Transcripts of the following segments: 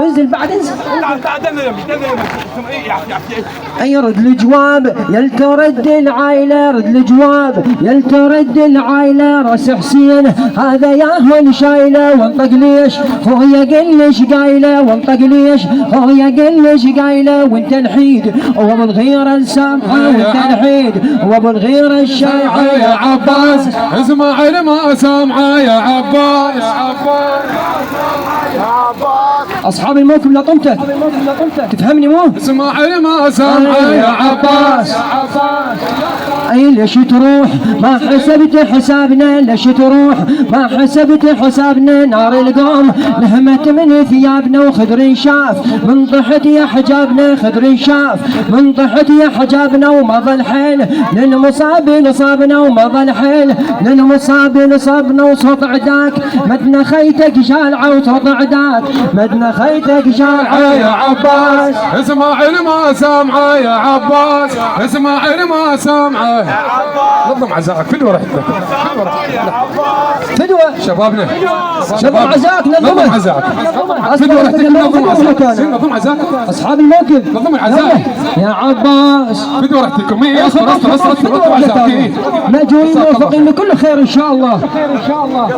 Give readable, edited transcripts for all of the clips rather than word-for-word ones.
انزل بعد انزل. اي رد الجواب يلترد العايله، رد الجواب يلترد العايله، راس حسين هذا ياهل شايله، وانطق ليش خويا قل ليش قايله، وانطق ليش خويا قل ليش قايله، وانت الحيد وابو الغيره السامحه، وانت الحيد وابو الغيره الشايعه يا عباس، اسماعيل ما سامعه يا عباس. اصحاب الموكب لطمتك تفهمني مو؟ اسماعيل ما سامعه يا عباس. اي ليش تروح ما حسبت حسابنا، ليش تروح ما حسبت حسابنا، نار القوم لهمت من ثيابنا، وخضر شاف من طحت يا حجابنا، خضر شاف من طحت يا حجابنا، وما ظل حيل للمصاب نصابنا، وما ظل حيل للمصاب نصابنا، وصوت عداك مدنا خيتك جالعه، وصوت عداك مدنا خيتك جالعه يا عباس. اسماعيل ما سامعه يا عباس، اسماعيل ما سامعه. نظم عزاك فدوه رحت لك، فدوه شبابنا، نظم عزاك، نظم عزاك فدوه رحت لك، نظم عزاك اصحاب الموكب نظم العزاك يا عباس فدوه رحت لكم. اصبر مأجورين موفقين لكل خير ان شاء الله.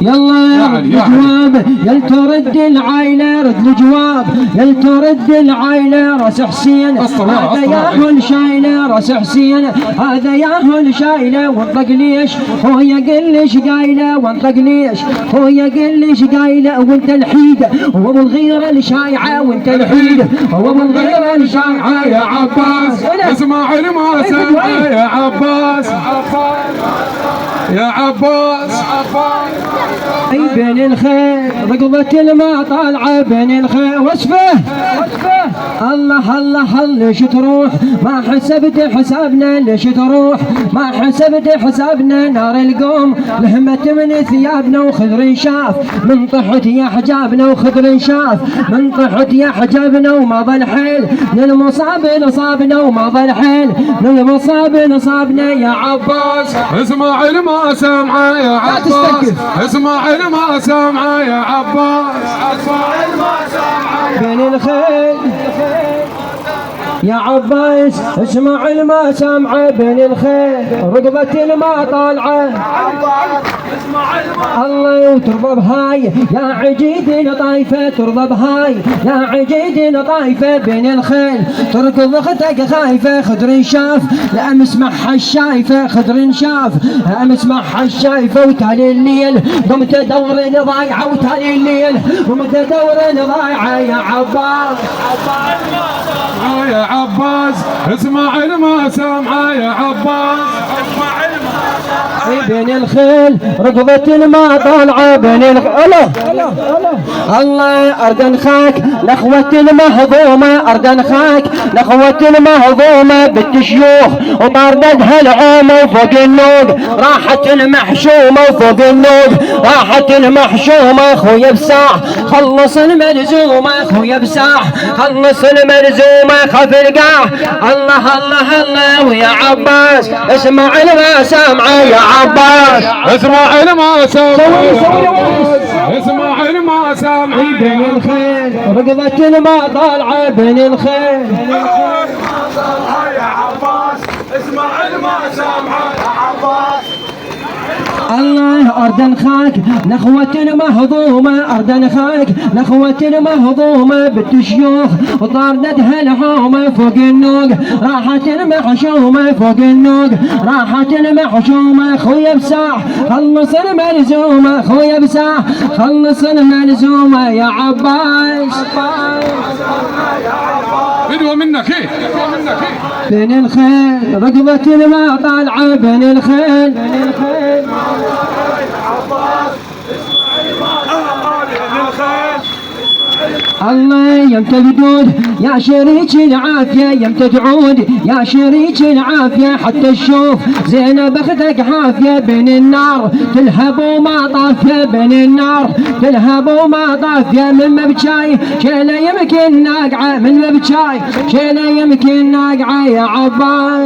يلا يا رد الجواب يلترد العايله، رد الجواب يلترد العايله، راس حسين هذا ياهل شايله، راس حسين هذا ياهل شايله، وانطق ليش خويا قل ليش قايله، وانطق ليش خويا قل ليش قايله، وانت الحيد وابو الغيره الشايعه، وانت الحيد وابو الغيره الشايعه يا عباس. اسماعيل ما سامعه يا عباس، يا عباس. اي بين الخير رقبة الماء طالعة، بين الخير وصفه الله الله الله، ليش تروح ما حسبت حسابنا، ليش تروح ما حسبت حسابنا، نار القوم لهمت من ثيابنا، وخضر شاف من طحت يا حجابنا، وخضر شاف من طحت يا حجابنا، وما ظل حيل للمصاب نصابنا، وما ظل حيل للمصاب نصابنا يا عباس. اسماعيل ما سامعه يا عباس، اسماعيل ما سامعه يا عباس. اسماعيل ما سامعه بين الخيل يا عباس، اسماعيل ما سامعه، بين الخيل رقبة الماء طالعه، الله وترضى بهاي يا عجيد طايفه، ترضى بهاي يا عجيد طايفه، بين الخيل تركض اختك خايفه، خضر شاف لامس معها الشايفه، خضر شاف لامس معها الشايفه، وتالي الليل قمت ادور ضايعه، وتالي الليل قمت ادور ضايعه يا عباس. يا عباس، اسماعيل ما سامعه يا عباس. اسماعيل ما سامعه. بين الخيل ركضة الماء طالعة، بين الله أرض خاك نخوة المهضومة، أرض خاك نخوة المهضومة، بنت شيوخ وطاردتها العومة، وفوق النوق راحت المحشومة، وفوق النوق راحت المحشومة، خويا بساح خلص المرزومة، خويا بساح خلص المرزومة، خاف القاع الله الله الله، ويا عباس اسماعيل ما سامعه يا عباس. اسماعيل ما سامعه، اسماعيل ما سامعه. بين الخيل رقبة الماء طالعة، بين الخيل يا عباس، اسماعيل ما سامعه يا عباس. الله أرض خاك نخوة مهضومة، أرض خاك نخوة مهضومة، بنت شيوخ وطاردتها الحومة، فوق النوق راحت المحشومة، فوق النوق راحت المحشومة، خويا بساح خلص الملزومة، خويا بساح خلص الملزومة يا عباس. فدوه منك بين الخيل رقبة الماء طالعة، بين الخيل الله يمتى بدود يا شريك العافية، يمتى تعود يا شريك العافية، حتى الشوف زينب اختك حافية، بين النار تلهب وما طافية، بين النار تلهب وما طافية، من مبجاي شيله يمكن ناقعة، من مبجاي شيله يمكن ناقعة يا عباس.